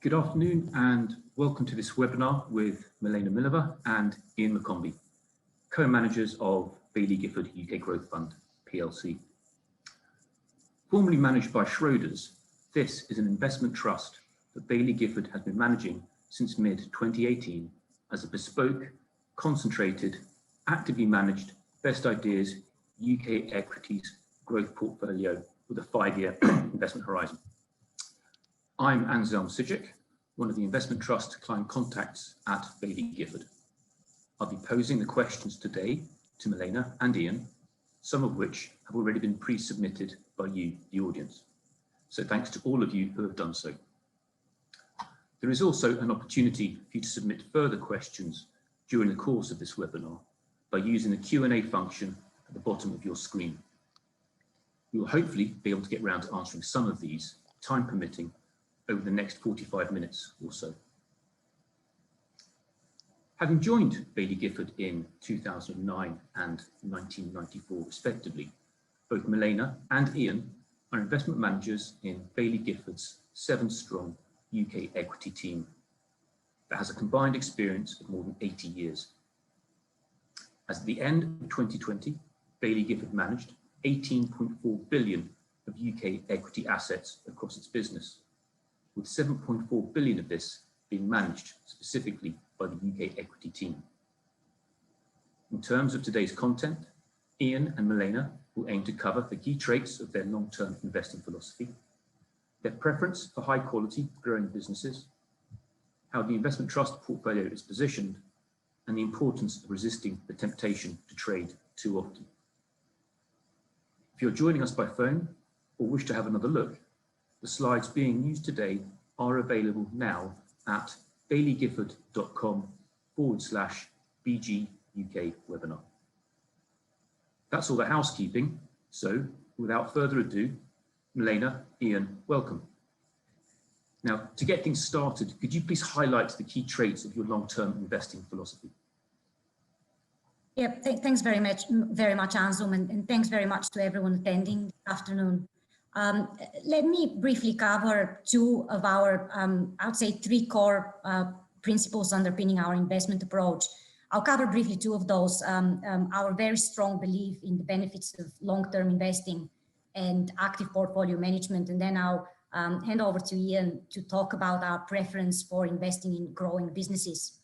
Good afternoon and welcome to this webinar with Milena Milova and Ian McCombie, co-managers of Baillie Gifford UK Growth Fund, PLC. Formerly managed by Schroders, this is an investment trust that Baillie Gifford has been managing since mid-2018 as a bespoke, concentrated, actively managed best ideas UK equities growth portfolio with a 5-year investment horizon. I'm Anselm Sidgwick, one of the investment trust client contacts at Baillie Gifford. I'll be posing the questions today to Milena and Ian, some of which have already been pre-submitted by you, the audience. So thanks to all of you who have done so. There is also an opportunity for you to submit further questions during the course of this webinar by using the Q&A function at the bottom of your screen. We will hopefully be able to get around to answering some of these, time permitting, over the next 45 minutes or so. Having joined Baillie Gifford in 2009 and 1994 respectively, both Milena and Ian are investment managers in Baillie Gifford's 7-strong UK equity team that has a combined experience of more than 80 years. As at the end of 2020, Baillie Gifford managed 18.4 billion of UK equity assets across its business, with 7.4 billion of this being managed specifically by the UK equity team. In terms of today's content, Ian and Milena will aim to cover the key traits of their long-term investing philosophy, their preference for high-quality growing businesses, how the investment trust portfolio is positioned, and the importance of resisting the temptation to trade too often. If you're joining us by phone or wish to have another look, the slides being used today are available now at bailliegifford.com/BG UK webinar. That's all the housekeeping. So without further ado, Milena, Ian, welcome. Now, to get things started, could you please highlight the key traits of your long-term investing philosophy? Yeah, thanks very much, Anselm, and thanks very much to everyone attending this afternoon. Let me briefly cover two of our, I would say, 3 core principles underpinning our investment approach. I'll cover briefly 2 of those, our very strong belief in the benefits of long-term investing and active portfolio management, and then I'll hand over to Ian to talk about our preference for investing in growing businesses.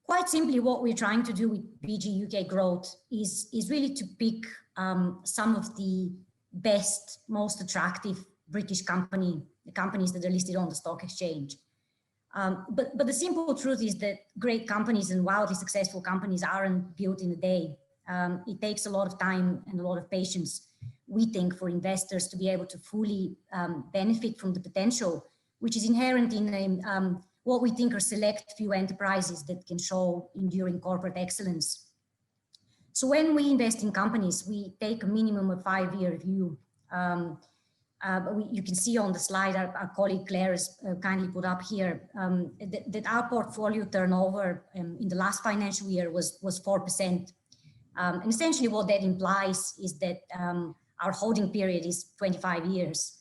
Quite simply, what we're trying to do with BG UK Growth is really to pick some of the best, most attractive British companies that are listed on the stock exchange. But the simple truth is that great companies and wildly successful companies aren't built in a day. It takes a lot of time and a lot of patience, we think, for investors to be able to fully benefit from the potential, which is inherent in what we think are select few enterprises that can show enduring corporate excellence. So when we invest in companies, we take a minimum of 5-year view. You can see on the slide, our colleague Claire has kindly put up here, that our portfolio turnover in the last financial year was 4%. And essentially what that implies is that our holding period is 25 years.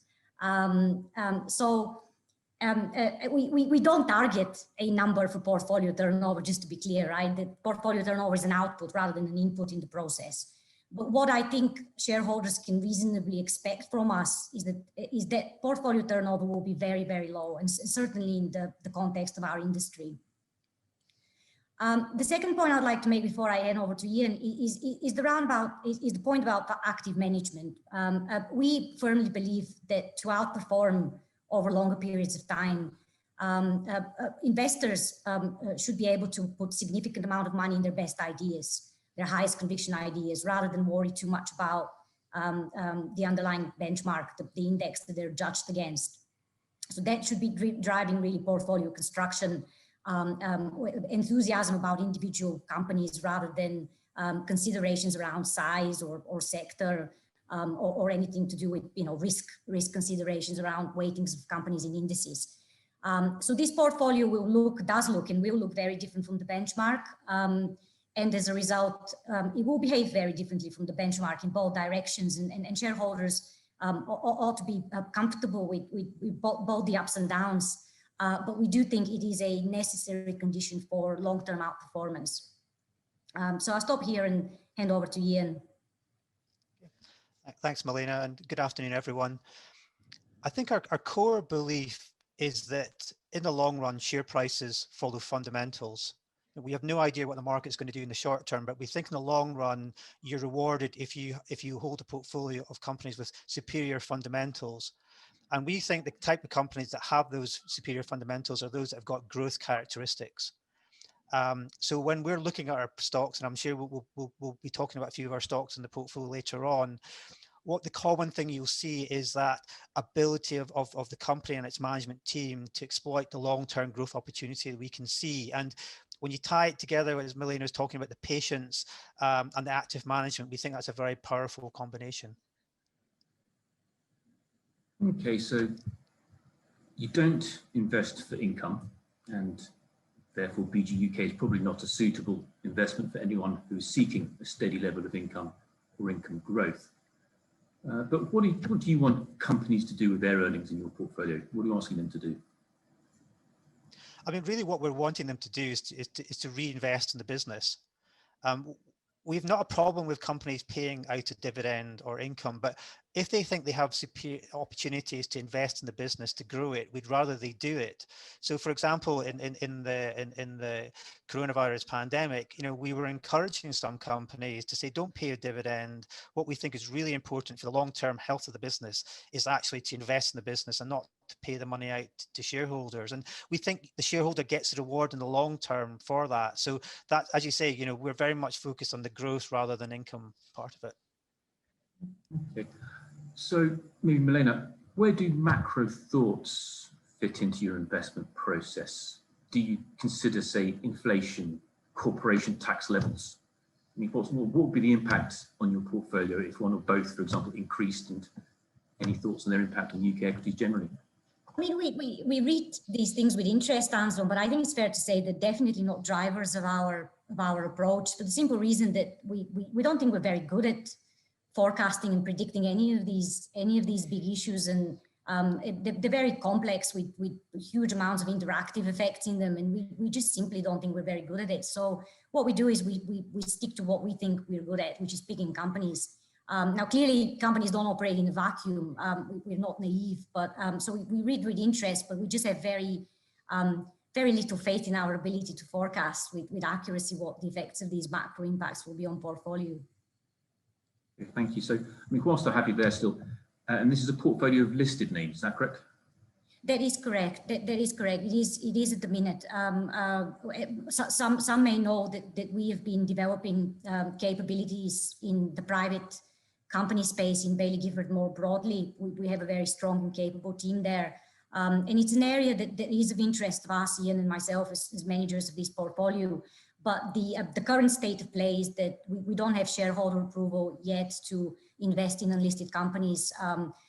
We don't target a number for portfolio turnover, just to be clear, right? The portfolio turnover is an output rather than an input in the process. But what I think shareholders can reasonably expect from us is that portfolio turnover will be very, very low, and certainly in the context of our industry. The second point I'd like to make before I hand over to Ian is the point about active management. We firmly believe that to outperform over longer periods of time, investors should be able to put significant amount of money in their best ideas, their highest conviction ideas, rather than worry too much about the underlying benchmark, the index that they're judged against. So that should be driving really portfolio construction, enthusiasm about individual companies rather than considerations around size or sector, or anything to do with risk considerations around weightings of companies in indices. So this portfolio will look very different from the benchmark. And as a result, it will behave very differently from the benchmark in both directions. And shareholders ought to be comfortable with both the ups and downs. But we do think it is a necessary condition for long-term outperformance. So I'll stop here and hand over to Ian. Thanks, Milena, and good afternoon, everyone. I think our core belief is that in the long run, share prices follow fundamentals. We have no idea what the market's going to do in the short term, but we think in the long run, you're rewarded if you hold a portfolio of companies with superior fundamentals. And we think the type of companies that have those superior fundamentals are those that have got growth characteristics. So when we're looking at our stocks, and I'm sure we'll be talking about a few of our stocks in the portfolio later on, what the common thing you'll see is that ability of the company and its management team to exploit the long-term growth opportunity that we can see. And when you tie it together, as Milena was talking about, the patience and the active management, we think that's a very powerful combination. Okay, so you don't invest for income, and therefore BG UK is probably not a suitable investment for anyone who is seeking a steady level of income or income growth. But what do you want companies to do with their earnings in your portfolio? What are you asking them to do? I mean, really what we're wanting them to do is to reinvest in the business. We've not a problem with companies paying out a dividend or income, but if they think they have superior opportunities to invest in the business to grow it, we'd rather they do it. So, for example, in the coronavirus pandemic, we were encouraging some companies to say, don't pay a dividend. What we think is really important for the long-term health of the business is actually to invest in the business and not to pay the money out to shareholders. And we think the shareholder gets a reward in the long term for that. So that, as you say, we're very much focused on the growth rather than income part of it. Okay. So maybe Milena, where do macro thoughts fit into your investment process? Do you consider, say, inflation, corporation tax levels? I mean, what would be the impact on your portfolio if one or both, for example, increased, and any thoughts on their impact on UK equities generally? I mean, we read these things with interest, Anselm, but I think it's fair to say they're definitely not drivers of our approach, for the simple reason that we don't think we're very good at forecasting and predicting any of these big issues, and they're very complex with huge amounts of interactive effects in them, and we just simply don't think we're very good at it. So what we do is we stick to what we think we're good at, which is picking companies. Now, clearly, companies don't operate in a vacuum. We're not naive, but so we read with interest, but we just have very little faith in our ability to forecast with accuracy what the effects of these macro impacts will be on portfolio. Thank you. So, I mean, whilst I have you there still, and this is a portfolio of listed names, is that correct? That is correct. That is correct. It is at the minute. Some may know that we have been developing capabilities in the private company space in Baillie Gifford more broadly. We have a very strong and capable team there. And it's an area that is of interest to us, Ian and myself, as managers of this portfolio. But the current state of play is that we don't have shareholder approval yet to invest in unlisted companies.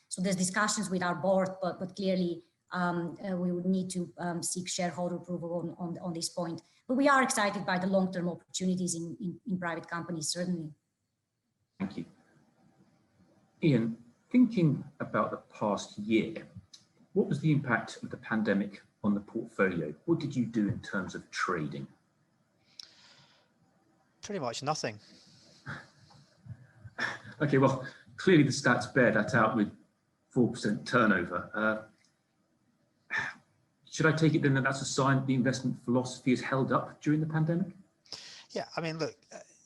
So there's discussions with our board, but clearly we would need to seek shareholder approval on this point. But we are excited by the long-term opportunities in private companies, certainly. Thank you. Ian, thinking about the past year, what was the impact of the pandemic on the portfolio? What did you do in terms of trading? Pretty much nothing. Okay, well, clearly the stats bear that out with 4% turnover. Should I take it then that that's a sign that the investment philosophy is held up during the pandemic? Yeah, I mean, look,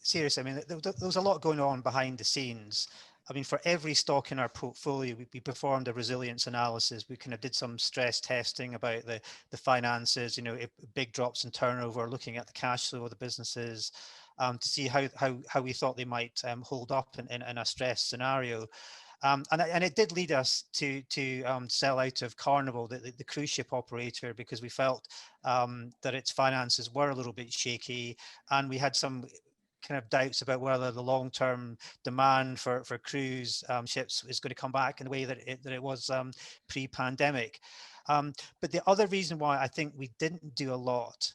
seriously, I mean, there was a lot going on behind the scenes. I mean, for every stock in our portfolio, we performed a resilience analysis. We kind of did some stress testing about the finances, big drops in turnover, looking at the cash flow of the businesses to see how we thought they might hold up in a stress scenario. And it did lead us to sell out of Carnival, the cruise ship operator, because we felt that its finances were a little bit shaky, and we had some kind of doubts about whether the long-term demand for cruise ships is going to come back in the way that it was pre-pandemic. But the other reason why I think we didn't do a lot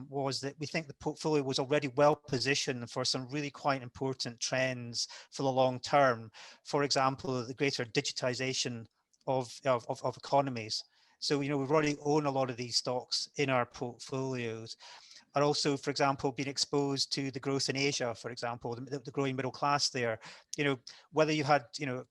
was that we think the portfolio was already well positioned for some really quite important trends for the long term. For example, the greater digitization of economies. So, you know, we've already owned a lot of these stocks in our portfolios. Are also, for example, being exposed to the growth in Asia, for example, the growing middle class there. You know, whether you had, you know,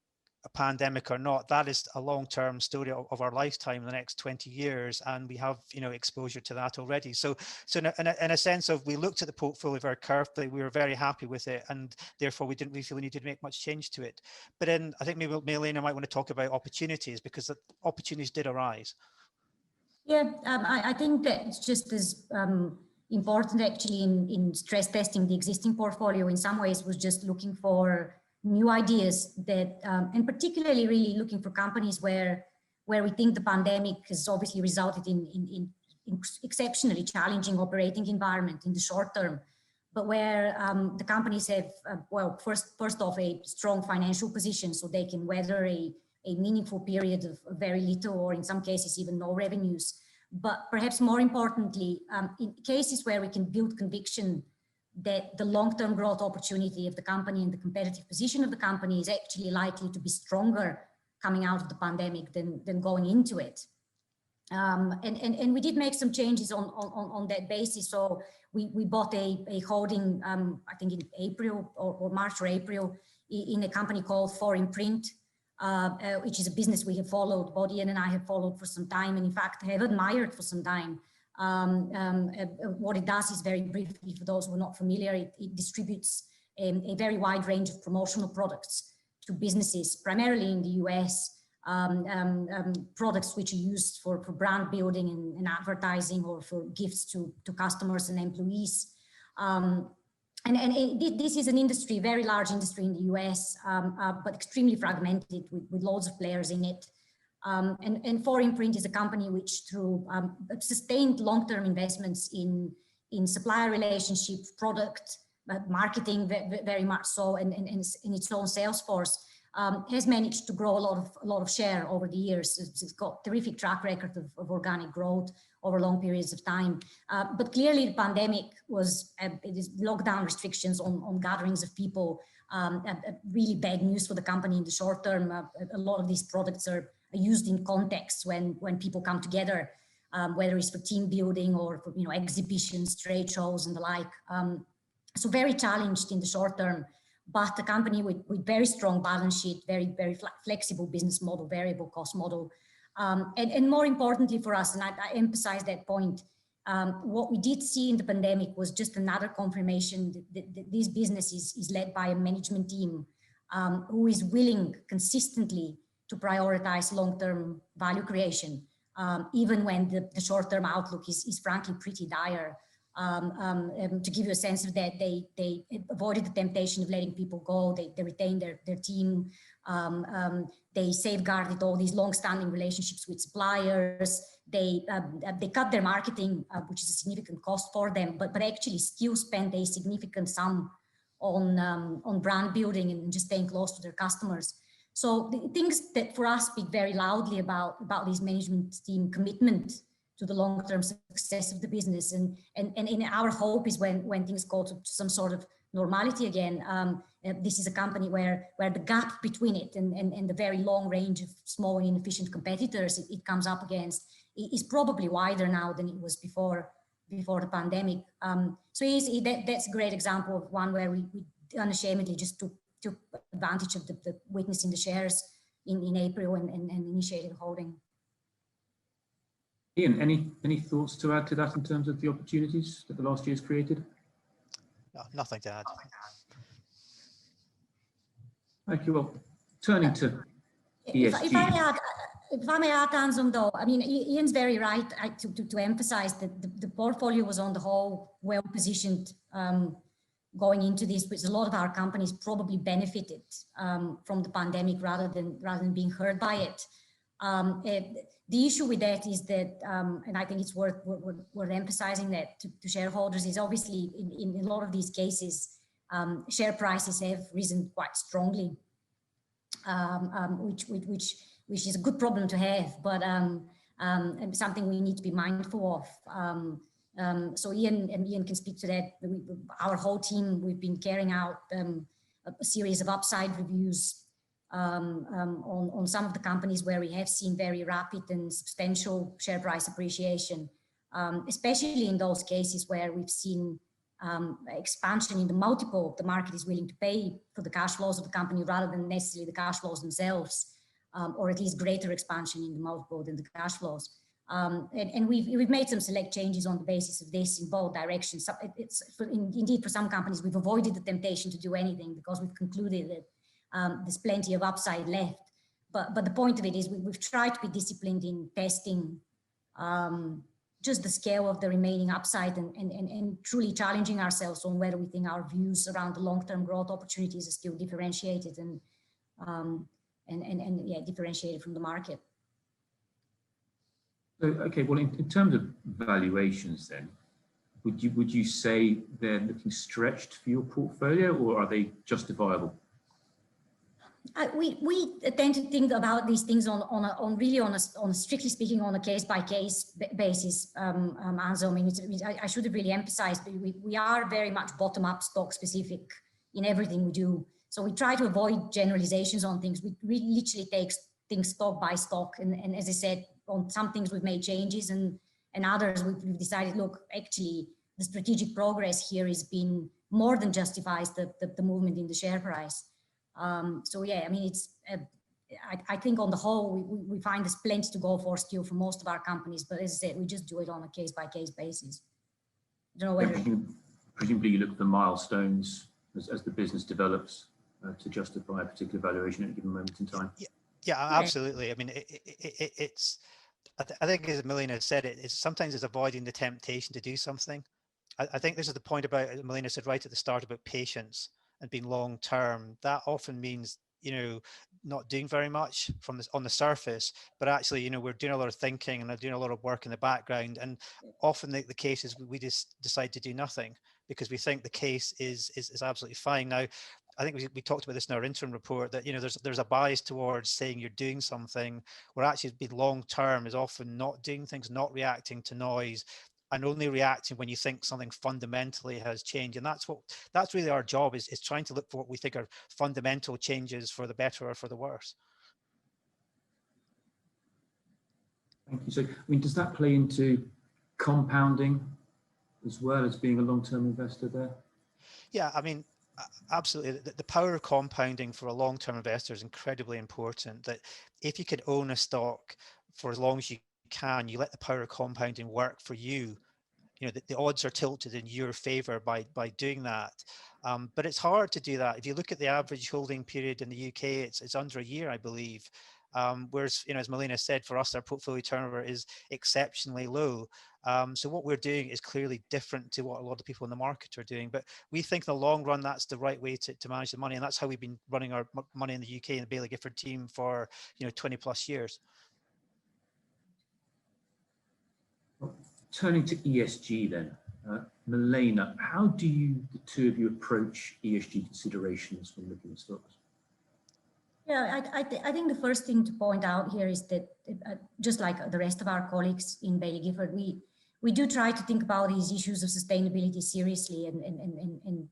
a pandemic or not, that is a long-term story of our lifetime in the next 20 years, and we have, you know, exposure to that already. So in a sense of, we looked at the portfolio very carefully, we were very happy with it, and therefore we didn't really feel we needed to make much change to it. But then I think maybe Milena might want to talk about opportunities, because the opportunities did arise. Yeah, I think that it's just as important actually in stress testing the existing portfolio. In some ways was just looking for new ideas that, and particularly really looking for companies where we think the pandemic has obviously resulted in exceptionally challenging operating environment in the short term, but where the companies have, well, first off, a strong financial position so they can weather a meaningful period of very little, or in some cases even no revenues. But perhaps more importantly, in cases where we can build conviction that the long-term growth opportunity of the company and the competitive position of the company is actually likely to be stronger coming out of the pandemic than going into it. And we did make some changes on that basis. So we bought a holding, I think in April or March or April, in a company called 4imprint, which is a business we have followed, both Ian and I have followed for some time, and in fact have admired for some time. What it does is, very briefly, for those who are not familiar, it distributes a very wide range of promotional products to businesses, primarily in the US, products which are used for brand building and advertising, or for gifts to customers and employees. This is an industry, very large industry in the US, but extremely fragmented with loads of players in it. And 4imprint is a company which, through sustained long-term investments in supplier relationships, product, marketing, very much so, and in its own sales force, has managed to grow a lot of share over the years. It's got terrific track record of organic growth over long periods of time. But clearly the pandemic was, lockdown restrictions on gatherings of people, really bad news for the company in the short term. A lot of these products are used in contexts when people come together, whether it's for team building or for, you know, exhibitions, trade shows and the like. So very challenged in the short term, but a company with very strong balance sheet, very flexible business model, variable cost model. And more importantly for us, and I emphasize that point, what we did see in the pandemic was just another confirmation that this business is led by a management team who is willing consistently to prioritize long-term value creation, even when the short-term outlook is frankly pretty dire. To give you a sense of that, they avoided the temptation of letting people go. They retained their team. They safeguarded all these long-standing relationships with suppliers. They cut their marketing, which is a significant cost for them, but actually still spent a significant sum on brand building and just staying close to their customers. So the things that for us speak very loudly about this management team commitment to the long-term success of the business, and in our hope is when things go to some sort of normality again, this is a company where the gap between it and the very long range of small and inefficient competitors it comes up against is probably wider now than it was before the pandemic. So that's a great example of one where we unashamedly just took advantage of the weakness in the shares in April and initiated holding. Ian, any thoughts to add to that in terms of the opportunities that the last year's created? No, nothing to add. Thank you. Well, turning to ESG. If I may add, Anselm, though, I mean, Ian's very right to emphasize that the portfolio was on the whole well positioned going into this, because a lot of our companies probably benefited from the pandemic rather than being hurt by it. The issue with that is that, and I think it's worth emphasizing that to shareholders, is obviously in a lot of these cases, share prices have risen quite strongly, which is a good problem to have. But and something we need to be mindful of. So Ian can speak to that. Our whole team, we've been carrying out a series of upside reviews on some of the companies where we have seen very rapid and substantial share price appreciation, especially in those cases where we've seen expansion in the multiple the market is willing to pay for the cash flows of the company rather than necessarily the cash flows themselves, or at least greater expansion in the multiple than the cash flows. And we've made some select changes on the basis of this in both directions. So indeed, for some companies, we've avoided the temptation to do anything because we've concluded that there's plenty of upside left. But the point of it is we've tried to be disciplined in testing just the scale of the remaining upside and truly challenging ourselves on whether we think our views around the long-term growth opportunities are still differentiated and differentiated from the market. Okay, well, in terms of valuations then, would you say they're looking stretched for your portfolio, or are they justifiable? We tend to think about these things on strictly speaking on a case-by-case basis, Anzo. I mean, I should have really emphasized, but we are very much bottom-up stock specific in everything we do. So we try to avoid generalizations on things. We literally take things stock by stock. And as I said, on some things we've made changes and others we've decided, look, actually the strategic progress here has been more than justifies the movement in the share price. So yeah, I mean, it's, I think on the whole, we find there's plenty to go for still for most of our companies, but as I said, we just do it on a case-by-case basis. I don't know whether... Presumably you look for milestones as the business develops to justify a particular valuation at a given moment in time. Yeah, absolutely. I mean, it's, I think as Melina said, sometimes it's avoiding the temptation to do something. I think this is the point about, Melina said right at the start about patience and being long term. That often means, you know, not doing very much from this on the surface, but actually, you know, we're doing a lot of thinking and doing a lot of work in the background. And often the case is we just decide to do nothing because we think the case is absolutely fine. Now, I think we talked about this in our interim report that, you know, there's a bias towards saying you're doing something where actually being long term is often not doing things, not reacting to noise, and only reacting when you think something fundamentally has changed. And that's really our job is trying to look for what we think are fundamental changes for the better or for the worse. Thank you. So, I mean, does that play into compounding as well as being a long-term investor there? Yeah, I mean, absolutely. The power of compounding for a long-term investor is incredibly important. That if you can own a stock for as long as you can, you let the power of compounding work for you. You know, the odds are tilted in your favor by doing that. But it's hard to do that. If you look at the average holding period in the UK, it's under a year, I believe. Whereas, you know, as Melina said, for us, our portfolio turnover is exceptionally low. So what we're doing is clearly different to what a lot of people in the market are doing. But we think in the long run, that's the right way to manage the money. And that's how we've been running our money in the UK and the Baillie Gifford team for, you know, 20 plus years. Turning to ESG then, Melina, how do the two of you approach ESG considerations when looking at stocks? Yeah, I think the first thing to point out here is that just like the rest of our colleagues in Baillie Gifford, we do try to think about these issues of sustainability seriously and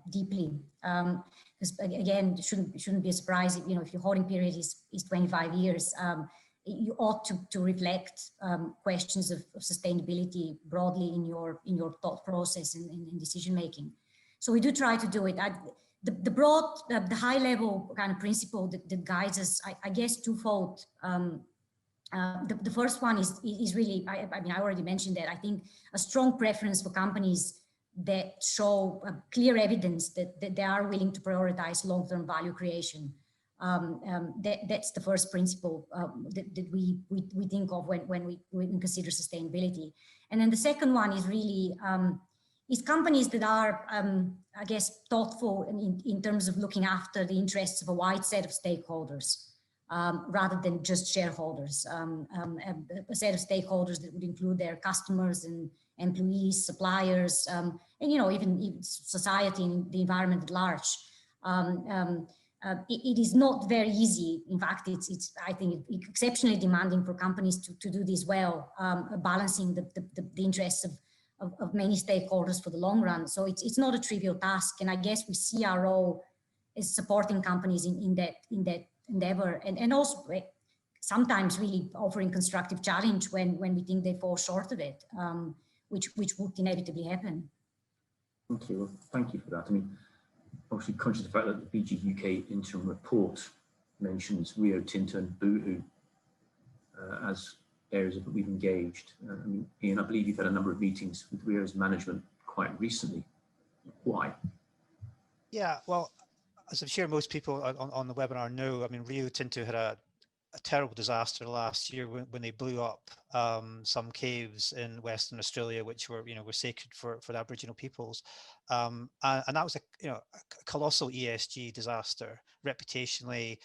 deeply. Because again, it shouldn't be a surprise if, you know, if your holding period is 25 years, you ought to reflect questions of sustainability broadly in your thought process and in decision making. So we do try to do it. The broad, the high level kind of principle that guides us, I guess, twofold. The first one is really, I mean, I already mentioned that. I think a strong preference for companies that show clear evidence that they are willing to prioritize long-term value creation. That's the first principle that we think of when we consider sustainability. And then the second one is really is companies that are, I guess, thoughtful in terms of looking after the interests of a wide set of stakeholders rather than just shareholders. A set of stakeholders that would include their customers and employees, suppliers, and, you know, even society and the environment at large. it is not very easy. In fact, it's I think exceptionally demanding for companies to do this well, balancing the interests of many stakeholders for the long run. So it's not a trivial task, and I guess we see our role as supporting companies in that endeavor, and also sometimes really offering constructive challenge when we think they fall short of it, which would inevitably happen. Thank you. Well, thank you for that. I mean, obviously conscious of the fact that the BG UK interim report mentions Rio Tinto and Boohoo as areas that we've engaged. I mean, Ian, I believe you've had a number of meetings with Rio's management quite recently. Why? Yeah, well, as I'm sure most people on the webinar know, I mean, Rio Tinto had a terrible disaster last year when they blew up some caves in Western Australia, which were sacred for the Aboriginal peoples, and that was a colossal ESG disaster, reputationally.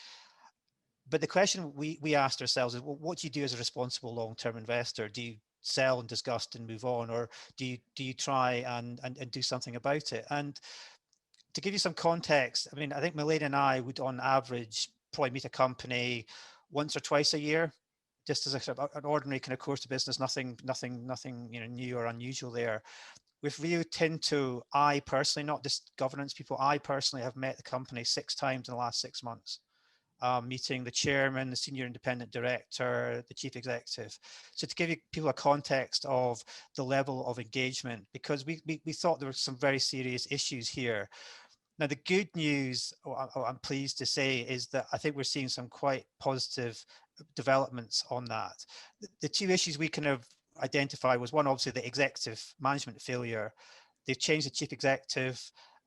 But the question we asked ourselves is, well, what do you do as a responsible long-term investor? Do you sell and disgust and move on, or do you try and do something about it? And to give you some context, I mean, I think Milena and I would, on average, probably meet a company once or twice a year, just as an ordinary kind of course of business, nothing new or unusual there. With Rio Tinto, I personally, not just governance people, I personally have met the company 6 times in the last 6 months. Meeting the chairman, the senior independent director, the chief executive. So to give you people a context of the level of engagement, because we thought there were some very serious issues here. Now, the good news, I'm pleased to say, is that I think we're seeing some quite positive developments on that. The 2 issues we kind of identified was, one, obviously the executive management failure. They've changed the chief executive.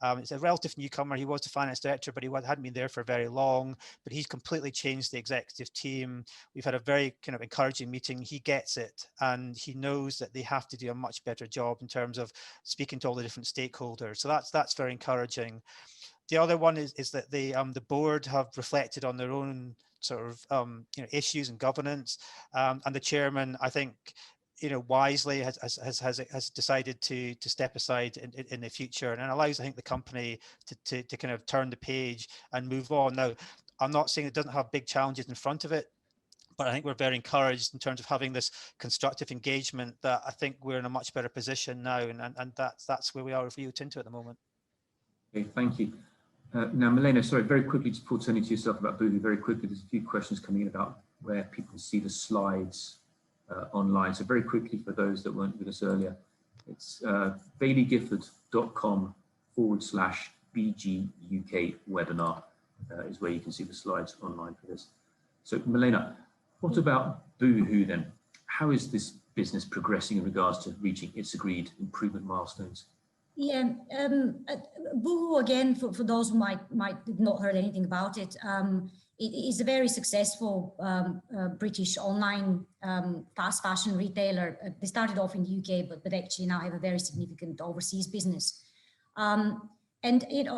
It's a relative newcomer. He was the finance director, but he hadn't been there for very long, but he's completely changed the executive team. We've had a very kind of encouraging meeting. He gets it, and he knows that they have to do a much better job in terms of speaking to all the different stakeholders. So that's very encouraging. The other one is that the board have reflected on their own sort of issues and governance, and the chairman, I think, wisely has decided to step aside in the future, and allows, I think, the company to kind of turn the page and move on. Now, I'm not saying it doesn't have big challenges in front of it, but I think we're very encouraged in terms of having this constructive engagement, that I think we're in a much better position now, and that's where we are with Rio Tinto at the moment. Okay, thank you. Now, Milena, sorry, very quickly, just before turning to yourself about Boohoo, very quickly, there's a few questions coming in about where people see the slides online. So very quickly, for those that weren't with us earlier, it's baileygifford.com/BG UK webinar is where you can see the slides online for this. So Milena, what about Boohoo then? How is this business progressing in regards to reaching its agreed improvement milestones? Yeah, Boohoo, again, for those who might not heard anything about it, it is a very successful British online fast fashion retailer. They started off in the UK, but actually now have a very significant overseas business. And it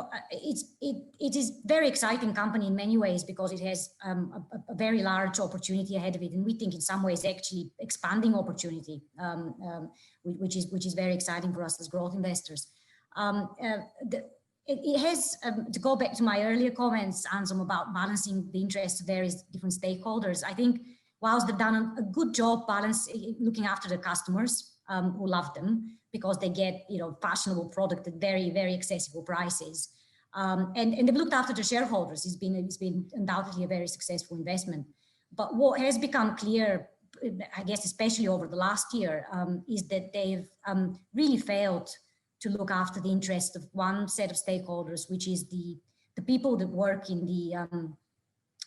is very exciting company in many ways, because it has a very large opportunity ahead of it, and we think in some ways actually expanding opportunity, which is very exciting for us as growth investors. It has, to go back to my earlier comments, Anselm, about balancing the interests of various different stakeholders. I think whilst they've done a good job looking after the customers who love them, because they get fashionable product at very, very accessible prices, and they've looked after the shareholders. It's been undoubtedly a very successful investment. But what has become clear, I guess especially over the last year, is that they've really failed to look after the interest of one set of stakeholders, which is the people that work in the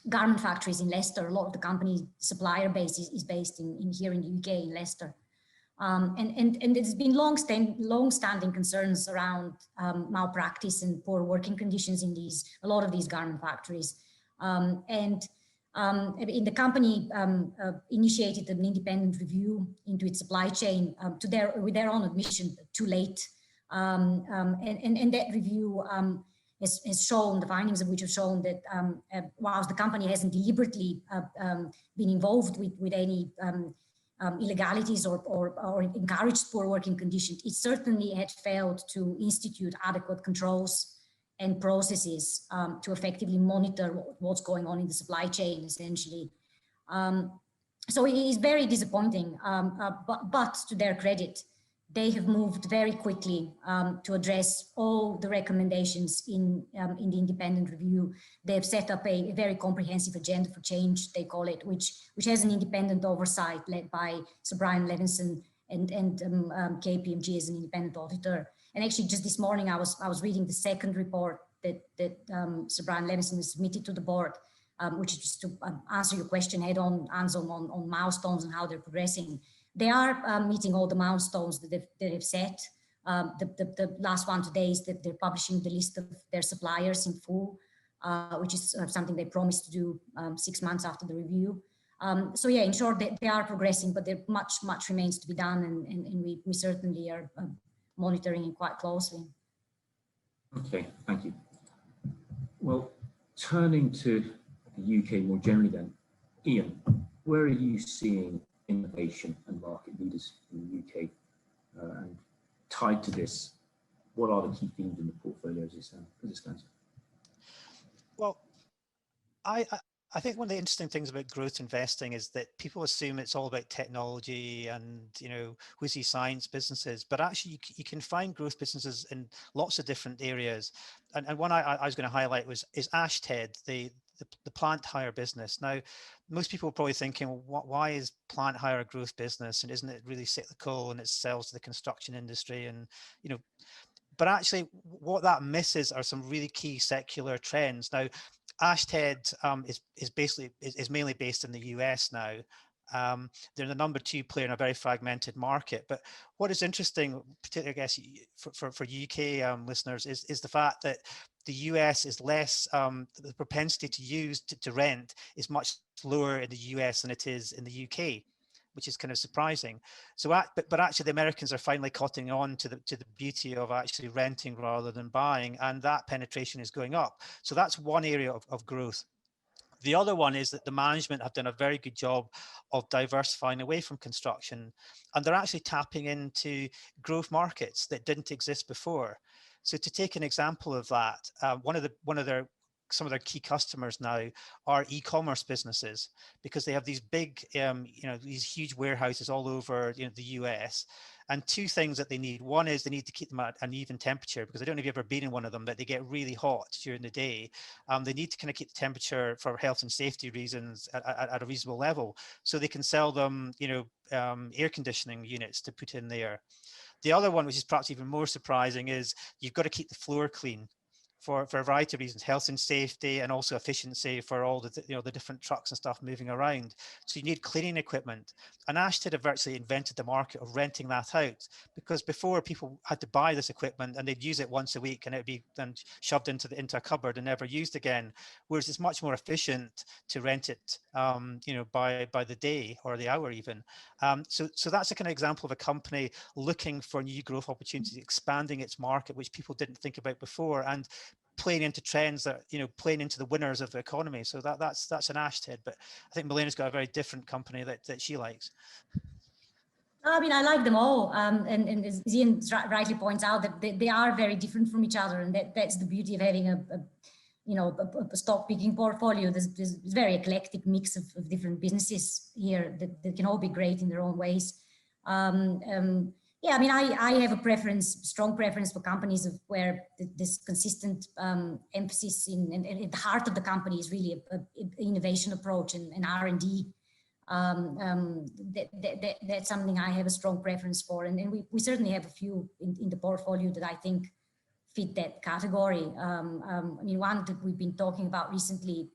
garment factories in Leicester. A lot of the company supplier base is based here in the UK, in Leicester. And there's been long-standing concerns around malpractice and poor working conditions in a lot of these garment factories. The company initiated an independent review into its supply chain, with their own admission, too late. And that review has shown, the findings of which have shown that whilst the company hasn't deliberately been involved with any illegalities or encouraged poor working conditions, it certainly had failed to institute adequate controls and processes to effectively monitor what's going on in the supply chain, essentially. So it is very disappointing, but to their credit, they have moved very quickly to address all the recommendations in the independent review. They have set up a very comprehensive agenda for change, they call it, which has an independent oversight led by Sir Brian Levinson and KPMG as an independent auditor. And actually, just this morning, I was reading the second report that Sir Brian Levinson has submitted to the board, which is just to answer your question head on, Anselm, on milestones and how they're progressing. They are meeting all the milestones that they've set. The last one today is that they're publishing the list of their suppliers in full, which is something they promised to do 6 months after the review. So yeah, in short, they are progressing, but there much remains to be done, and we certainly are monitoring it quite closely. Okay, thank you. Well, turning to the UK more generally then, Ian, where are you seeing innovation and market leaders in the UK? And tied to this, what are the key themes in the portfolio as it stands? Well, I think one of the interesting things about growth investing is that people assume it's all about technology and, you know, whizzy science businesses, but actually you can find growth businesses in lots of different areas. And one I was going to highlight is Ashted, the plant hire business. Now, most people are probably thinking, well, why is plant hire a growth business, and isn't it really cyclical and it sells to the construction industry? And, you know, but actually what that misses are some really key secular trends. Now, Ashted is mainly based in the US now. They're the number 2 player in a very fragmented market. But what is interesting, particularly I guess for UK listeners, is the fact that the US is less, the propensity to rent is much lower in the US than it is in the UK, which is kind of surprising. So, but actually the Americans are finally cottoning on to the beauty of actually renting rather than buying, and that penetration is going up. So that's one area of growth. The other one is that the management have done a very good job of diversifying away from construction, and they're actually tapping into growth markets that didn't exist before. So to take an example of that, some of their key customers now are e-commerce businesses, because they have these big, these huge warehouses all over, the US. And 2 things that they need. One is they need to keep them at an even temperature, because I don't know if you've ever been in one of them, but they get really hot during the day. They need to kind of keep the temperature for health and safety reasons at a reasonable level, so they can sell them, air conditioning units to put in there. The other one, which is perhaps even more surprising, is you've got to keep the floor clean for a variety of reasons, health and safety, and also efficiency for all the the different trucks and stuff moving around. So you need cleaning equipment. And Ashted have virtually invented the market of renting that out, because before people had to buy this equipment and they'd use it once a week and it would be then shoved into a cupboard and never used again. Whereas it's much more efficient to rent it, by the day or the hour even. So that's a kind of example of a company looking for new growth opportunities, expanding its market, which people didn't think about before, and playing into trends that, playing into the winners of the economy. So that's an Ashted, but I think Milena's got a very different company that she likes. I mean, I like them all, and as Ian rightly points out, that they are very different from each other, and that's the beauty of having a stock picking portfolio. There's a very eclectic mix of different businesses here that can all be great in their own ways. Yeah, I mean, I have a strong preference for companies where this consistent emphasis and at the heart of the company is really an innovation approach and R&D. That's something I have a strong preference for, and we certainly have a few in the portfolio that I think fit that category. I mean, one that we've been talking about recently,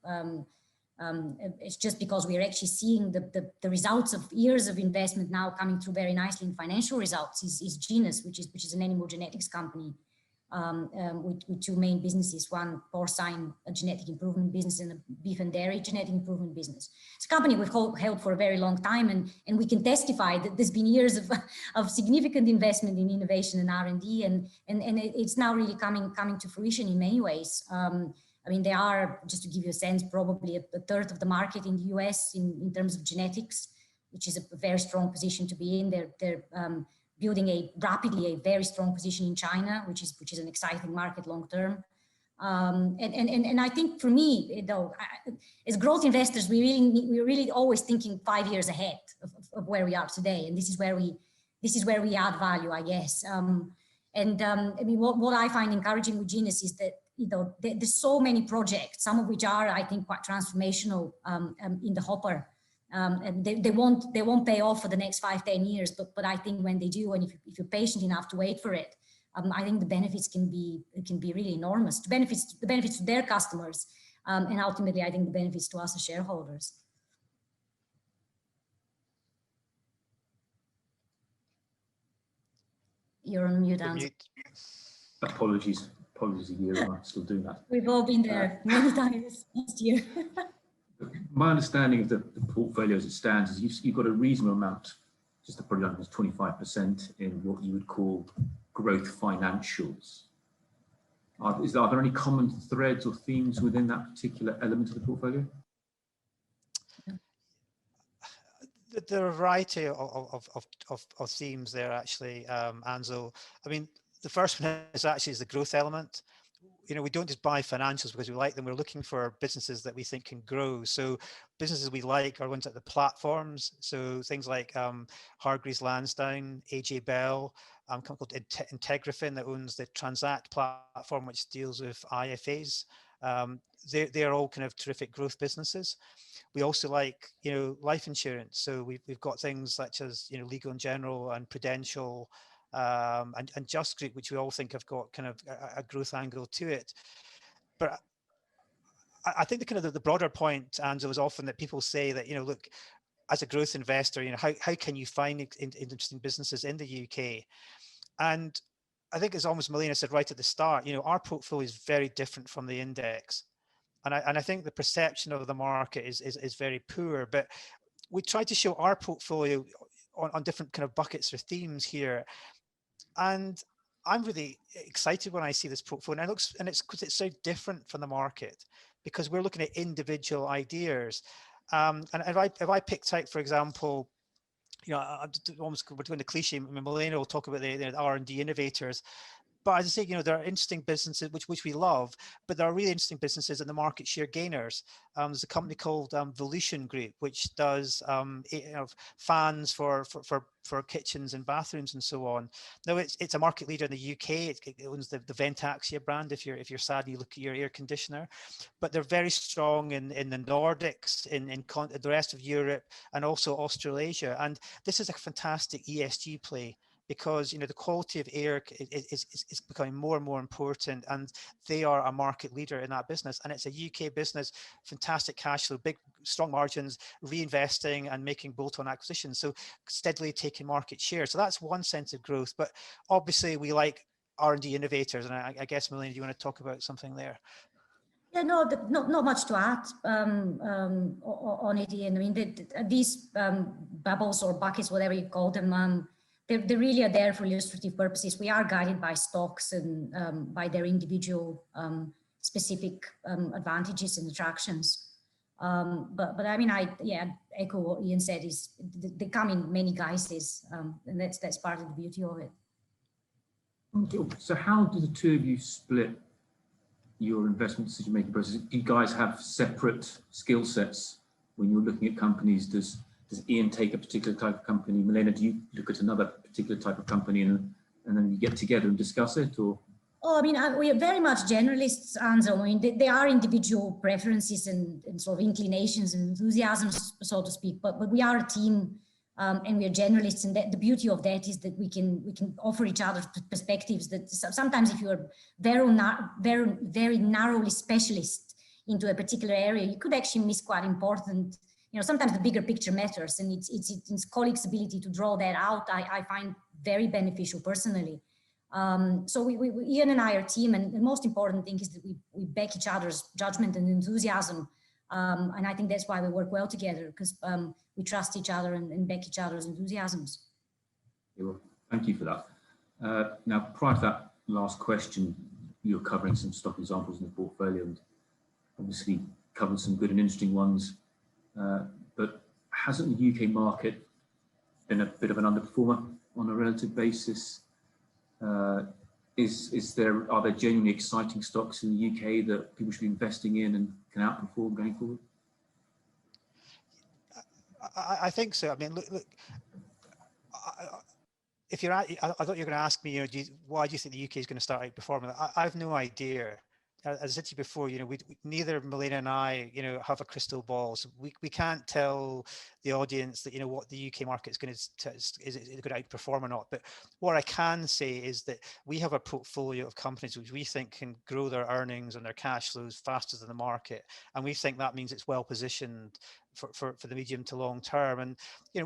it's just because we are actually seeing the results of years of investment now coming through very nicely in financial results, is Genus, which is an animal genetics company with 2 main businesses, one porcine genetic improvement business and a beef and dairy genetic improvement business. It's a company we've held for a very long time, and we can testify that there's been years of significant investment in innovation and R&D, and it's now really coming to fruition in many ways. I mean, they are, just to give you a sense, probably a third of the market in the US in terms of genetics, which is a very strong position to be in. They're building rapidly a very strong position in China, which is an exciting market long term. And I think for me, though, as growth investors, we're really always thinking 5 years ahead of where we are today, and this is where we add value, I guess. I mean, what I find encouraging with Genus is that there's so many projects, some of which are, I think, quite transformational in the hopper. And they won't pay off for the next 5-10 years, but I think when they do, and if you're patient enough to wait for it, I think the benefits can be really enormous. The benefits to their customers, and ultimately, I think the benefits to us as shareholders. You're on mute, Andy. Apologies a year, I'm still doing that. We've all been there many times last year. My understanding of the portfolio as it stands is you've got a reasonable amount, just to put it up, 25% in what you would call growth financials. Are there any common threads or themes within that particular element of the portfolio? There are a variety of themes there, actually, Anzo. I mean, the first one is the growth element. We don't just buy financials because we like them. We're looking for businesses that we think can grow. So businesses we like are ones at the platforms. So things like Hargreaves Lansdown, AJ Bell, a company called Integrafin that owns the Transact platform, which deals with IFAs. They're all kind of terrific growth businesses. We also like, life insurance. So we've got things such as, Legal & General and Prudential, and Just Group, which we all think have got kind of a growth angle to it. But I think the broader point, Anzo, is often that people say that, look, as a growth investor, how can you find interesting businesses in the UK? And I think, as almost Milena said right at the start, our portfolio is very different from the index. And I think the perception of the market is very poor, but we try to show our portfolio on different kind of buckets or themes here. And I'm really excited when I see this portfolio, and it's because it's so different from the market, because we're looking at individual ideas. And if I picked out, for example, almost we're doing the cliche. Milena will talk about the R&D innovators. But as I say, there are interesting businesses which we love, but there are really interesting businesses in the market share gainers. There's a company called Volution Group, which does fans for kitchens and bathrooms and so on. Now it's a market leader in the UK. It owns the Ventaxia brand. If you're sad, you look at your air conditioner. But they're very strong in the Nordics, in the rest of Europe, and also Australasia. And this is a fantastic ESG play, because the quality of air is becoming more and more important, and they are a market leader in that business. And it's a UK business, fantastic cash flow, big strong margins, reinvesting and making bolt-on acquisitions, so steadily taking market share. So that's one sense of growth. But obviously we like R&D innovators, and I guess, Milena, do you want to talk about something there? Yeah, not much to add on it, Ian. I mean, these bubbles or buckets, whatever you call them, they really are there for illustrative purposes. We are guided by stocks and by their individual specific advantages and attractions. But I mean, I echo what Ian said. Is they come in many guises, and that's part of the beauty of it. So how do the two of you split your investment decision-making process? Do you guys have separate skill sets when you're looking at companies? Does Ian take a particular type of company? Milena, do you look at another particular type of company and then you get together and discuss it, or? Oh, I mean, we are very much generalists, Anzo. I mean, there are individual preferences and sort of inclinations and enthusiasms, so to speak, but we are a team, and we are generalists, and the beauty of that is that we can offer each other perspectives that sometimes, if you are very narrowly specialist into a particular area, you could actually miss quite important. Sometimes the bigger picture matters, and it's colleagues' ability to draw that out. I find very beneficial personally. So Ian and I are a team, and the most important thing is that we back each other's judgment and enthusiasm, and I think that's why we work well together, because we trust each other and back each other's enthusiasms. Yeah, well, thank you for that. Now, prior to that last question, you're covering some stock examples in the portfolio, and obviously covered some good and interesting ones. But hasn't the UK market been a bit of an underperformer on a relative basis? Are there genuinely exciting stocks in the UK that people should be investing in and can outperform going forward? I think so. I mean, look, if you're, I thought you were going to ask me, why do you think the UK is going to start outperforming? I have no idea. As I said to you before, neither Milena and I, have a crystal ball, so we can't tell the audience that what the UK market is going to outperform or not. But what I can say is that we have a portfolio of companies which we think can grow their earnings and their cash flows faster than the market, and we think that means it's well positioned for the medium to long term. And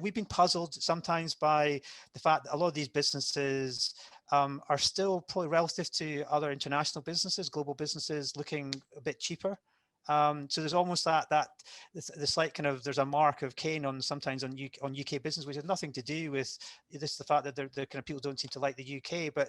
we've been puzzled sometimes by the fact that a lot of these businesses are still probably relative to other international businesses, global businesses, looking a bit cheaper. So there's almost the slight kind of, there's a mark of Cain on sometimes on UK business, which has nothing to do with this, the fact that the kind of people don't seem to like the UK, but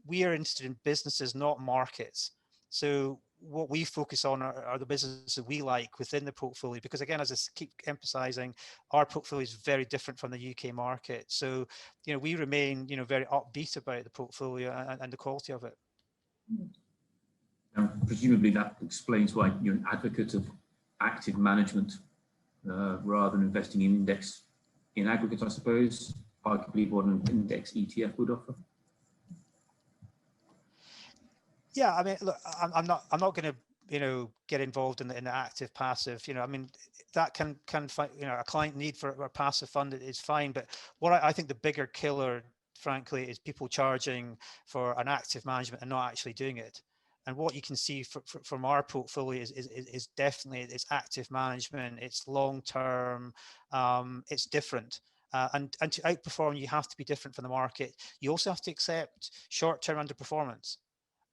we are interested in businesses, not markets. So what we focus on are the businesses we like within the portfolio, because again, as I keep emphasizing, our portfolio is very different from the UK market. So, we remain, very upbeat about the portfolio and the quality of it. Presumably that explains why you're an advocate of active management rather than investing in aggregate, I suppose, arguably what an index ETF would offer. Yeah, I mean, look, I'm not going to, get involved in the active passive. I mean, that can find, a client need for a passive fund is fine. But what I think the bigger killer, frankly, is people charging for an active management and not actually doing it. And what you can see from our portfolio is definitely it's active management, it's long term, it's different. And to outperform, you have to be different from the market. You also have to accept short term underperformance.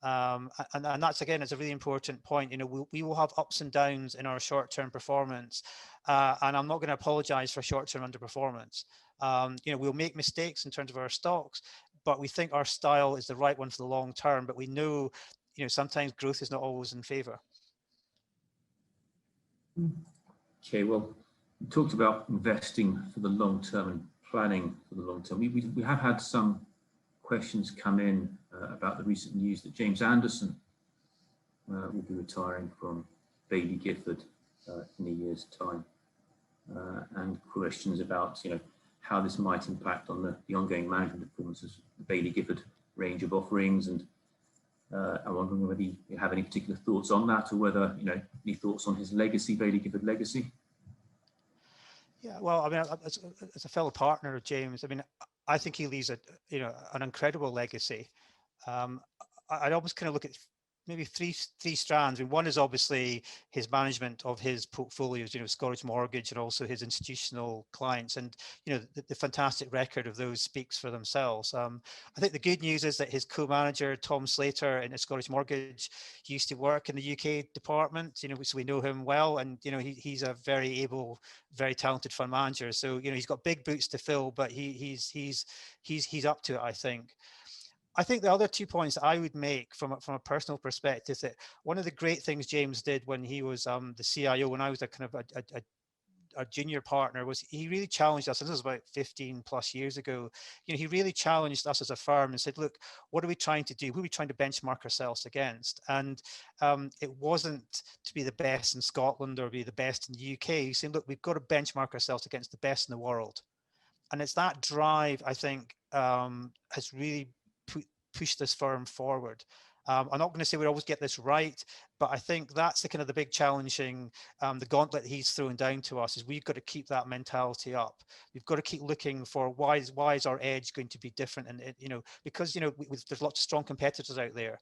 And that's, again, it's a really important point. We will have ups and downs in our short-term performance, and I'm not going to apologize for short-term underperformance. We'll make mistakes in terms of our stocks, but we think our style is the right one for the long term. But we know, sometimes growth is not always in favor. Okay, well, we talked about investing for the long term and planning for the long term. We have had some questions come in about the recent news that James Anderson will be retiring from Baillie Gifford in a year's time, and questions about how this might impact on the ongoing management performance of the Baillie Gifford range of offerings. And I'm wondering whether you have any particular thoughts on that, or whether any thoughts on his legacy, Baillie Gifford legacy. Yeah, well, I mean, as a fellow partner of James, I mean, I think he leaves an incredible legacy. I'd almost kind of look at maybe three strands. I mean, one is obviously his management of his portfolios, Scottish Mortgage, and also his institutional clients, and the fantastic record of those speaks for themselves. I think the good news is that his co-manager Tom Slater in Scottish Mortgage, he used to work in the UK department, so we know him well, and he's a very able, very talented fund manager. So he's got big boots to fill, but he's up to it, I think. I think the other 2 points that I would make from a personal perspective, that one of the great things James did when he was the CIO, when I was a kind of a junior partner, was he really challenged us. This was about 15 plus years ago. He really challenged us as a firm and said, look, what are we trying to do? Who are we trying to benchmark ourselves against? And it wasn't to be the best in Scotland or be the best in the UK. He said, look, we've got to benchmark ourselves against the best in the world. And it's that drive, I think, has really push this firm forward. I'm not going to say we always get this right, but I think that's the kind of the big challenging, the gauntlet he's throwing down to us, is we've got to keep that mentality up. We've got to keep looking for why is our edge going to be different, and because there's lots of strong competitors out there.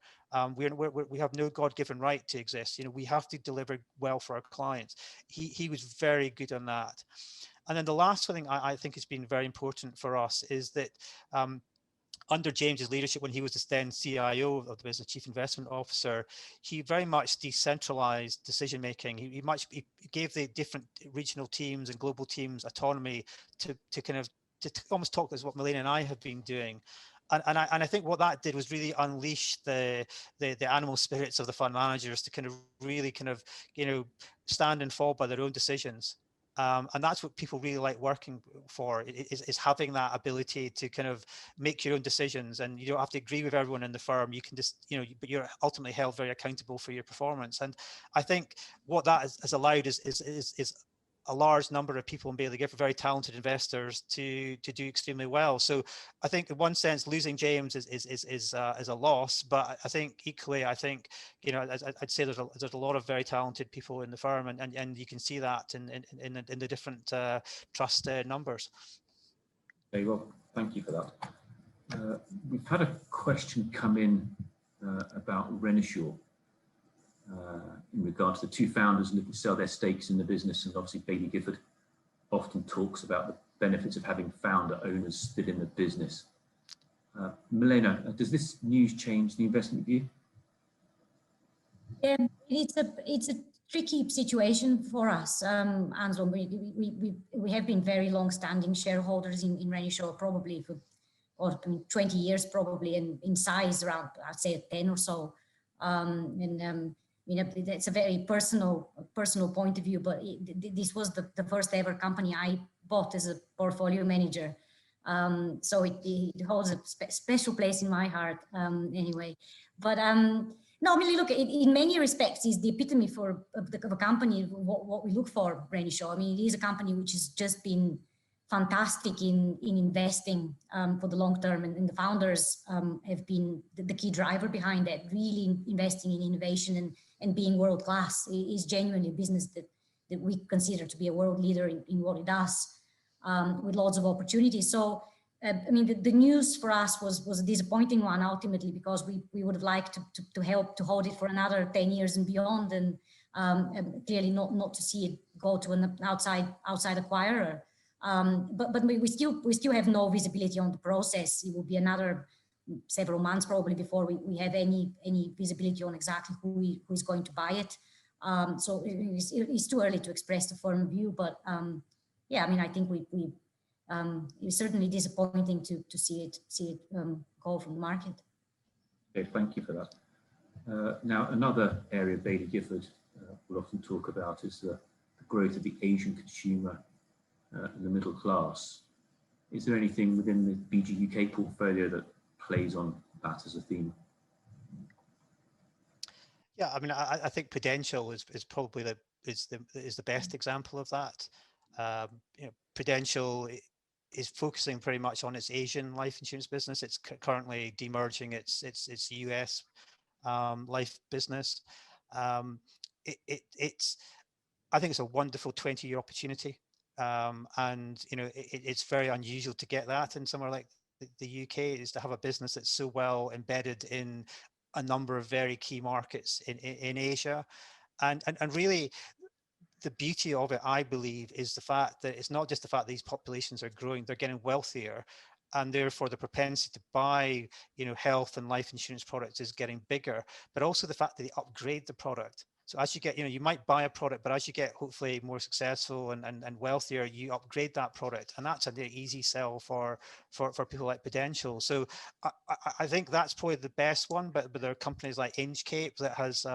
We have no God-given right to exist. We have to deliver well for our clients. He was very good on that. And then the last thing I think has been very important for us is that under James's leadership, when he was the then CIO of the business, Chief Investment Officer, he very much decentralized decision making. He gave the different regional teams and global teams autonomy to almost talk as what Milena and I have been doing. And I think what that did was really unleash the animal spirits of the fund managers to really stand and fall by their own decisions. And that's what people really like working for, is having that ability to kind of make your own decisions, and you don't have to agree with everyone in the firm. You can just, but you're ultimately held very accountable for your performance. And I think what that has allowed is a large number of people in Baillie Gifford, very talented investors, to do extremely well. So I think in one sense, losing James is a loss, but I think equally, I'd say there's a lot of very talented people in the firm, and you can see that in the different trust numbers. Okay, well, thank you for that. We've had a question come in about Renishaw. In regards to the two founders looking to sell their stakes in the business, and obviously Baillie Gifford often talks about the benefits of having founder owners still in the business. Milena, does this news change the investment view? It's a tricky situation for us, Ansel. We have been very long-standing shareholders in Renishaw, probably for 20 years, probably, and in size around, I'd say 10 or so. It's a very personal point of view, but this was the first ever company I bought as a portfolio manager. So it holds a special place in my heart, anyway. But no, I mean, look, in many respects, is the epitome of a company, what we look for, Renishaw. I mean, it is a company which has just been fantastic in investing for the long term, and the founders have been the key driver behind that, really investing in innovation and being world class. It is genuinely a business that we consider to be a world leader in what it does, with lots of opportunities. So I mean, the news for us was a disappointing one ultimately, because we would have liked to help to hold it for another 10 years and beyond, and clearly not to see it go to an outside acquirer. But we still have no visibility on the process. It will be another several months probably before we have any visibility on exactly who is going to buy it. So it's too early to express a firm view, but yeah, I mean, I think it's certainly disappointing to see it go from the market. Okay, thank you for that. Now, another area Baillie Gifford will often talk about is the growth of the Asian consumer in the middle class. Is there anything within the BG UK portfolio that plays on that as a theme? Yeah, I mean, I think Prudential is probably the best example of that. Prudential is focusing pretty much on its Asian life insurance business. It's currently demerging its US life business. I think it's a wonderful 20-year opportunity. And it's very unusual to get that in somewhere like the UK, is to have a business that's so well embedded in a number of very key markets in Asia. And really, the beauty of it, I believe, is the fact that it's not just the fact that these populations are growing, they're getting wealthier, and therefore the propensity to buy health and life insurance products is getting bigger, but also the fact that they upgrade the product. So as you get, you might buy a product, but as you get hopefully more successful and wealthier, you upgrade that product, and that's a very easy sell for people like Prudential. So I think that's probably the best one. But there are companies like Inchcape that has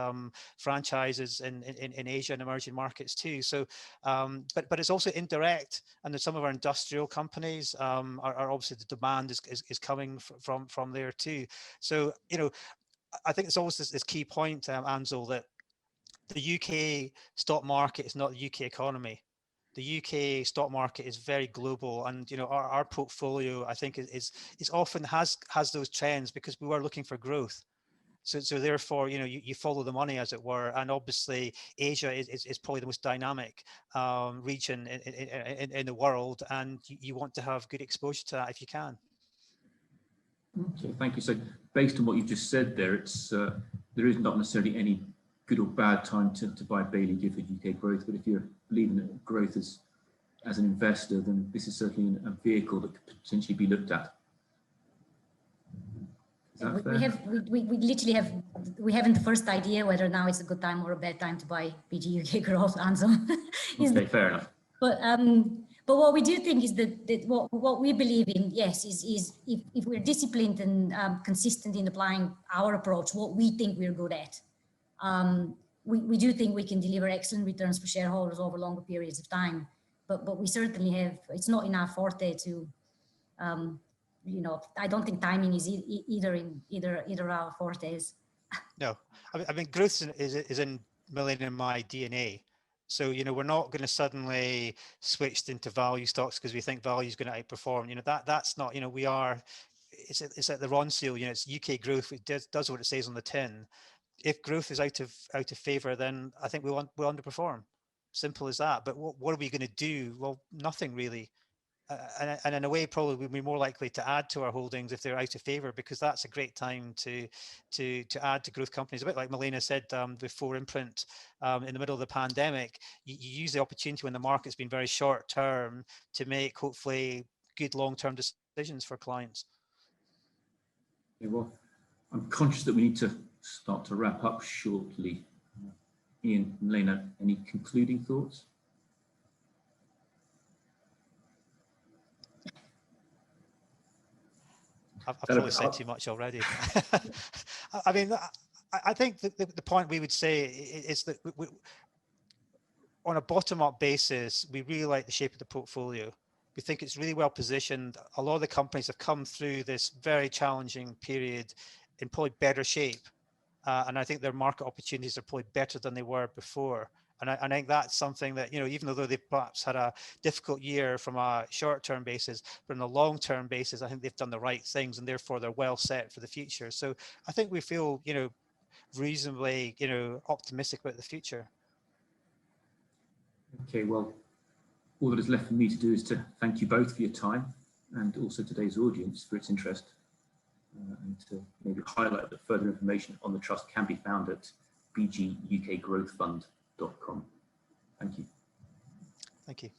franchises in Asia and emerging markets too. So, but it's also indirect, and there's some of our industrial companies are obviously the demand is coming from there too. So I think it's always this key point, Ansel, that the UK stock market is not the UK economy. The UK stock market is very global, and our portfolio, I think, is often has those trends because we were looking for growth. So therefore, you follow the money, as it were, and obviously Asia is probably the most dynamic region in the world, and you want to have good exposure to that if you can. Okay, thank you. So based on what you just said there, it's there is not necessarily any good or bad time to buy Baillie Gifford UK Growth, but if you're believing in growth as an investor, then this is certainly a vehicle that could potentially be looked at. Is that fair? We literally haven't the first idea whether now it's a good time or a bad time to buy BG UK Growth, Ansel. Okay, fair enough. But what we do think is that what we believe in, yes, is if we're disciplined and consistent in applying our approach, what we think we're good at, we do think we can deliver excellent returns for shareholders over longer periods of time. but we certainly have, it's not in our forte to, you know, I don't think timing is either our fortes. No, I mean growth is in Millennium my DNA. So, you know, we're not going to suddenly switch into value stocks because we think value is going to outperform. You know, that's not, you know, we are, it's at the Ron seal, you know, it's UK growth. It does what it says on the tin. If growth is out of favor, then I think we'll underperform. Simple as that. But what are we going to do? Well, nothing really. And in a way, probably we'd be more likely to add to our holdings if they're out of favor, because that's a great time to add to growth companies. A bit like Milena said before, Imprint, in the middle of the pandemic, you use the opportunity when the market's been very short term to make hopefully good long-term decisions for clients. Yeah, well, I'm conscious that we need to start to wrap up shortly. Ian, Milena, any concluding thoughts? I've probably said too much already. I mean, I think the point we would say is that we, on a bottom-up basis, we really like the shape of the portfolio. We think it's really well positioned. A lot of the companies have come through this very challenging period in probably better shape. And I think their market opportunities are probably better than they were before. And I think that's something that, you know, even though they've perhaps had a difficult year from a short-term basis, but on a long-term basis, I think they've done the right things and therefore they're well set for the future. So I think we feel, you know, reasonably, you know, optimistic about the future. Okay, well, all that is left for me to do is to thank you both for your time and also today's audience for its interest, and to maybe highlight that further information on the trust can be found at bgukgrowthfund.com. Thank you. Thank you.